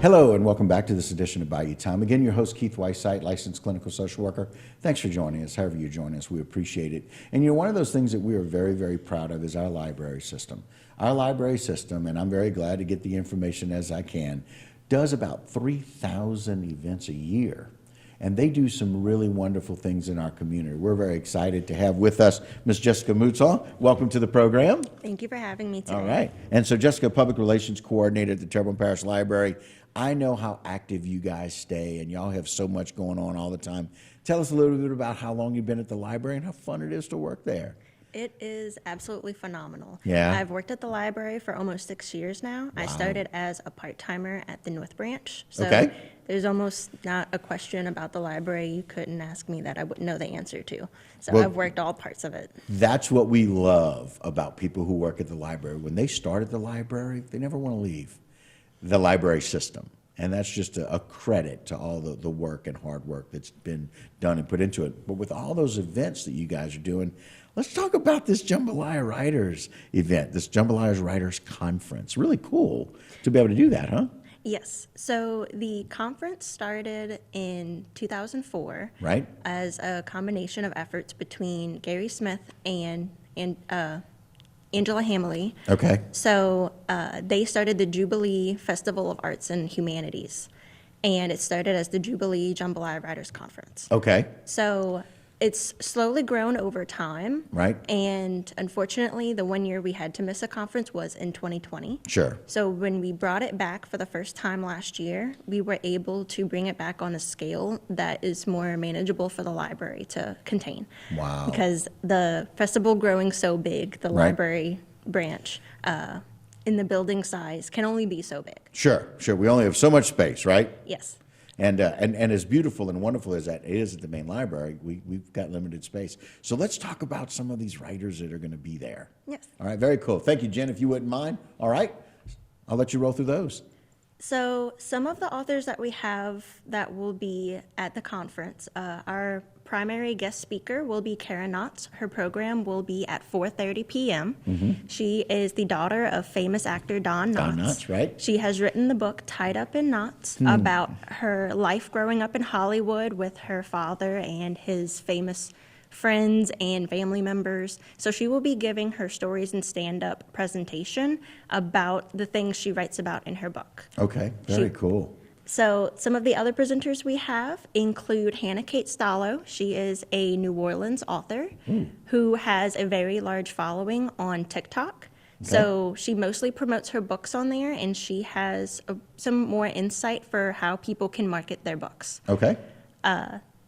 Hello and welcome back to this edition of Bayou Time. Again, your host Keith Weissite, licensed clinical social worker. Thanks for joining us. However you join us, we appreciate it. And one of those things that we are very, very proud of is our library system. Our library system, and I'm very glad to get the information as I can, does about 3,000 events a year. And they do some really wonderful things in our community. We're very excited to have with us Ms. Jessica Mutzall. Welcome to the program. Thank you for having me today. All right. And so Jessica, Public Relations Coordinator at the Terrebonne Parish Library. I know how active you guys stay, and y'all have so much going on all the time. Tell us a little bit about how long you've been at the library and how fun it is to work there. It is absolutely phenomenal. Yeah. I've worked at the library for almost 6 years now. Wow. I started as a part-timer at the North Branch. So okay. There's almost not a question about the library you couldn't ask me that I wouldn't know the answer to. So well, I've worked all parts of it. That's what we love about people who work at the library. When they start at the library, they never want to leave the library system. And that's just a credit to all the work and hard work that's been done and put into it. But with all those events that you guys are doing, let's talk about this Jambalaya Writers event, this Jambalaya Writers Conference. Really cool to be able to do that, huh? Yes. So the conference started in 2004, right, as a combination of efforts between Gary Smith and Angela Hamley. Okay. So they started the Jubilee Festival of Arts and Humanities, and it started as the Jubilee Jambalaya Writers Conference. Okay. So it's slowly grown over time. Right. And unfortunately, the 1 year we had to miss a conference was in 2020. Sure. So when we brought it back for the first time last year, we were able to bring it back on a scale that is more manageable for the library to contain. Wow. Because the festival growing so big, the right. library branch, in the building size can only be so big. Sure. We only have so much space, right? Yes. And as beautiful and wonderful as that is at the main library, we've got limited space. So let's talk about some of these writers that are going to be there. Yes. All right, very cool. Thank you, Jen, if you wouldn't mind. All right, I'll let you roll through those. So some of the authors that we have that will be at the conference, our primary guest speaker will be Karen Knotts. Her program will be at 4:30 p.m. Mm-hmm. She is the daughter of famous actor Don Knotts. Don Knotts, right? She has written the book Tied Up in Knots about her life growing up in Hollywood with her father and his famous friends and family members. So she will be giving her stories and stand-up presentation about the things she writes about in her book. Okay, very cool. So some of the other presenters we have include Hannah Kate Stallo. She is a New Orleans author who has a very large following on TikTok. Okay. So she mostly promotes her books on there, and she has some more insight for how people can market their books. Okay.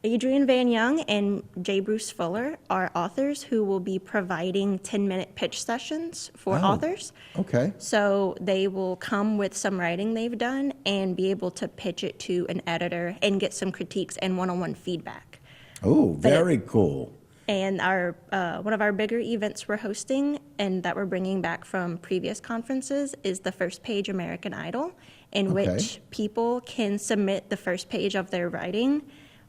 Adrian Van Young and J. Bruce Fuller are authors who will be providing 10-minute pitch sessions for authors. Okay. So they will come with some writing they've done and be able to pitch it to an editor and get some critiques and one-on-one feedback. Oh, very cool. And our one of our bigger events we're hosting and that we're bringing back from previous conferences is the First Page American Idol, in which people can submit the first page of their writing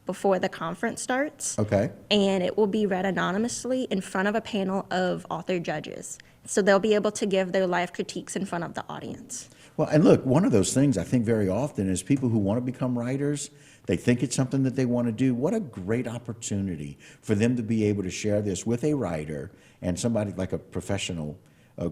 before the conference starts. Okay. And it will be read anonymously in front of a panel of author judges. So they'll be able to give their live critiques in front of the audience. Well, and look, one of those things I think very often is people who want to become writers, they think it's something that they want to do. What a great opportunity for them to be able to share this with a writer and somebody like a professional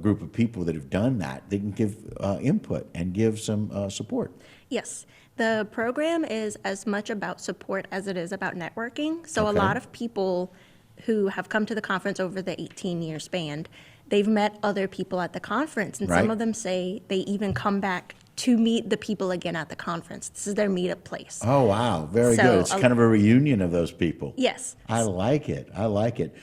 group of people that have done that. They can give input and give some support. Yes. The program is as much about support as it is about networking. So a lot of people who have come to the conference over the 18-year span, they've met other people at the conference, and some of them say they even come back to meet the people again at the conference. This is their meetup place. Oh, wow. Very good. It's kind of a reunion of those people. Yes. I like it.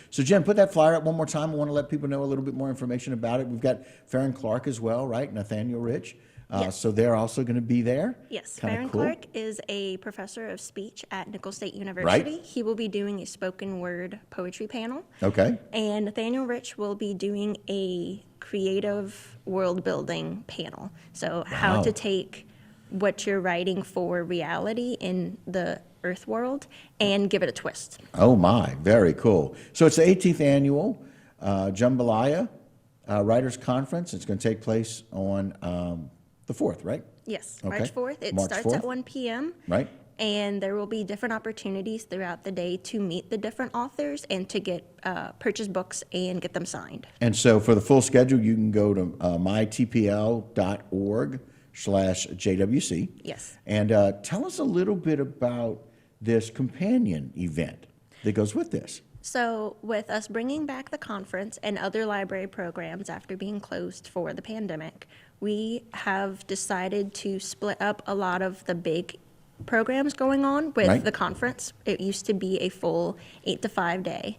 So, Jen, put that flyer up one more time. I want to let people know a little bit more information about it. We've got Farron Clark as well, right? Nathaniel Rich. Yes. So they're also going to be there? Yes. Kinda Farron cool. Clark is a professor of speech at Nicholls State University. Right. He will be doing a spoken word poetry panel. Okay. And Nathaniel Rich will be doing a creative world building panel. So how to take what you're writing for reality in the Earth world and give it a twist. Oh, my. Very cool. So it's the 18th annual Jambalaya Writers Conference. It's going to take place on the 4th, right? Yes, Okay. March 4th. It March starts at 4th. 1 p.m. Right. And there will be different opportunities throughout the day to meet the different authors and to get purchase books and get them signed. And so for the full schedule, you can go to mytpl.org/JWC. Yes. And tell us a little bit about this companion event that goes with this. So, with us bringing back the conference and other library programs after being closed for the pandemic, we have decided to split up a lot of the big programs going on with Right. the conference. It used to be a full 8 to 5 day.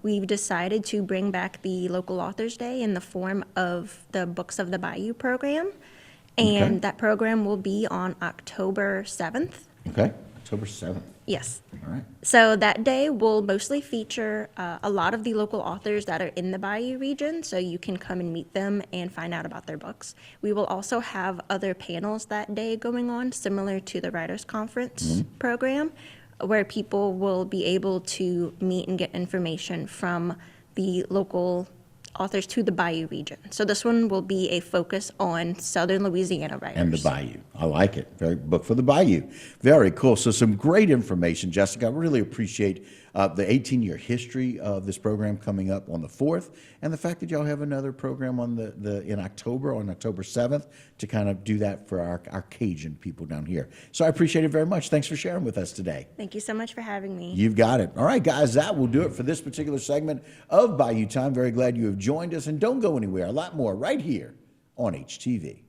We've decided to bring back the Local Authors Day in the form of the Books of the Bayou program, and Okay. that program will be on October 7th. Okay. October 7th. Yes. All right. So that day will mostly feature a lot of the local authors that are in the Bayou region, so you can come and meet them and find out about their books. We will also have other panels that day going on, similar to the Writers' Conference program, where people will be able to meet and get information from the local authors to the Bayou region. So this one will be a focus on Southern Louisiana writers. And the Bayou. I like it. Very book for the Bayou. Very cool. So some great information, Jessica. I really appreciate the 18-year history of this program coming up on the 4th, and the fact that y'all have another program on in October, on October 7th, to kind of do that for our Cajun people down here. So I appreciate it very much. Thanks for sharing with us today. Thank you so much for having me. You've got it. All right, guys, that will do it for this particular segment of Bayou Time. Very glad you have joined us, and don't go anywhere. A lot more right here on HTV.